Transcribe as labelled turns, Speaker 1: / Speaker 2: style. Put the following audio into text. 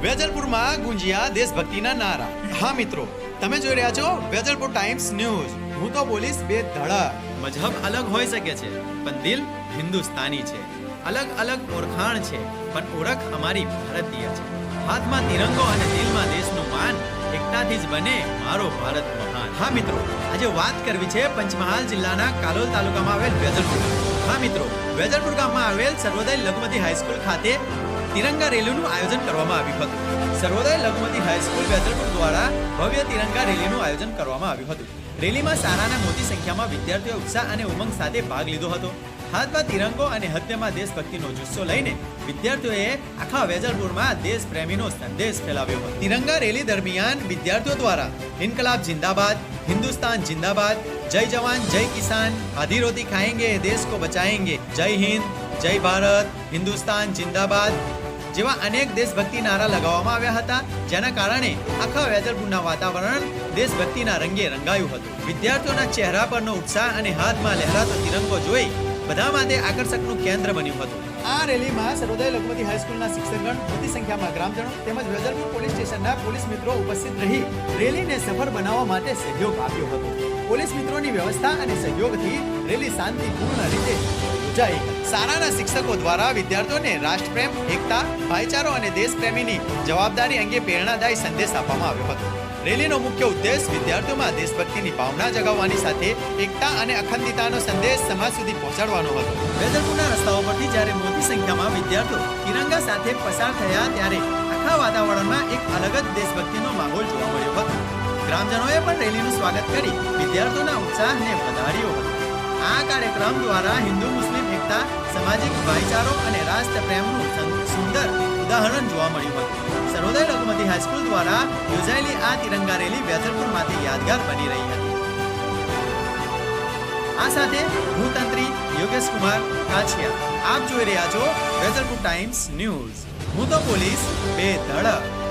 Speaker 1: વેજલપુરમાં ગુંજ્યા દેશભક્તિના નારા। હા મિત્રો, તમે જોઈ રહ્યા છો વેજલપુર ટાઈમ્સ ન્યૂઝ। હું તો બોલીશ બે ધડક।
Speaker 2: મજહબ અલગ હોઈ શકે છે પણ દિલ હિન્દુસ્તાની છે। અલગ અલગ ઓળખાણ છે પણ ઓળખ અમારી ભારતીય છે। હાથમાં તિરંગો અને દિલમાં દેશનું માન, એકતાથી જ બને મારો ભારત મહાન। હા મિત્રો, આજે વાત કરવી છે પંચમહાલ જિલ્લાના કાલોલ તાલુકામાં આવેલ વેજલપુર ગામ। હા મિત્રો, વેજલપુર ગામમાં આવેલ સર્વોદય લઘુમતી હાઈસ્કૂલ ખાતે તિરંગા રેલીનું આયોજન કરવામાં આવ્યું હતું। સર્વોદય લઘુમતી હાઈસ્કૂલ વેજલપુર દ્વારા ભવ્ય તિરંગા રેલીનું આયોજન કરવામાં આવ્યું હતું। રેલીમાં સારાના મોટી સંખ્યામાં વિદ્યાર્થીઓ ઉત્સાહ અને ઉમંગ સાથે ભાગ લીધો હતો। હાથમાં તિરંગો અને હૃદયમાં દેશભક્તિનો જુસ્સો લઈને વિદ્યાર્થીઓએ આખા વેજલપુરમાં દેશ પ્રેમીનો સંદેશ ફેલાવ્યો હતો। તિરંગા રેલી દરમિયાન વિદ્યાર્થીઓ દ્વારા ઇન્કલાબ જિંદાબાદ, હિન્દુસ્તાન જિંદાબાદ, જય જવાન જય કિસાન, આધી રોટી ખાएंगे देश को बचाएंगे, जय हिंद, जय भारत, हिंदुस्तान जिंदाबाद જેવા અનેક દેશભક્તિ નારા લગાવવામાં આવ્યા હતા, જેના કારણે આખા વેજલપુરના વાતાવરણ દેશભક્તિના રંગે રંગાયું હતું। વિદ્યાર્થીઓના ચહેરા પરનો ઉત્સાહ અને હાથમાં લહેરાતો તિરંગો જોઈ બધા માટે આકર્ષકનું કેન્દ્ર બન્યું હતું। આ રેલીમાં સર્વોદય લઘુમતી હાઈસ્કૂલના શિક્ષકગણ, મોટી સંખ્યામાં ગ્રામજનો તેમજ વેજલપુર પોલીસ સ્ટેશનના પોલીસ મિત્રો ઉપસ્થિત રહી રેલીને સફળ બનાવવા માટે સહયોગ આપ્યો હતો। પોલીસ મિત્રોની વ્યવસ્થા અને સહયોગથી રેલી શાંતિપૂર્ણ રીતે યોજાઈ। શાળાના શિક્ષકો દ્વારા વિદ્યાર્થીઓને રાષ્ટ્રપ્રેમ, એકતા, ભાઈચારો અને દેશપ્રેમીની જવાબદારી અંગે પ્રેરણાદાયી સંદેશ આપવામાં આવ્યો હતો। રેલીનો મુખ્ય ઉદ્દેશ વિદ્યાર્થીઓમાં દેશભક્તિની ભાવના જગાવવાની સાથે એકતા અને અખંડિતતાનો સંદેશ સમાજ સુધી પહોંચાડવાનો હતો। વેજલપુરના રસ્તાઓ પરથી જ્યારે મોટી સંખ્યામાં વિદ્યાર્થીઓ તિરંગા સાથે પસાર થયા ત્યારે આખા વાતાવરણમાં એક અલગ જ દેશભક્તિનો માહોલ જોવા મળ્યો હતો। ગ્રામજનોએ પણ રેલીનું સ્વાગત કરી વિદ્યાર્થીઓના ઉત્સાહને વધાર્યો હતો। આ કાર્યક્રમ દ્વારા હિન્દુ મુસ્લિમ એકતા, સામાજિક ભાઈચારો અને રાષ્ટ્રપ્રેમનું સુંદર ઉદાહરણ જોવા મળ્યું હતું। સર્વોદય લઘુમતી હાઈસ્કૂલ દ્વારા યોજાયેલી આ તિરંગા રેલી વેજલપુર માટે યાદગાર બની રહી હતી। આ સાથે હું તંત્રી યોગેશ કુમાર કાછિયા, આપ જોઈ રહ્યા છો વેજલપુર ટાઈમ્સ ન્યૂઝ। હું તો પોલીસ બે ધડક।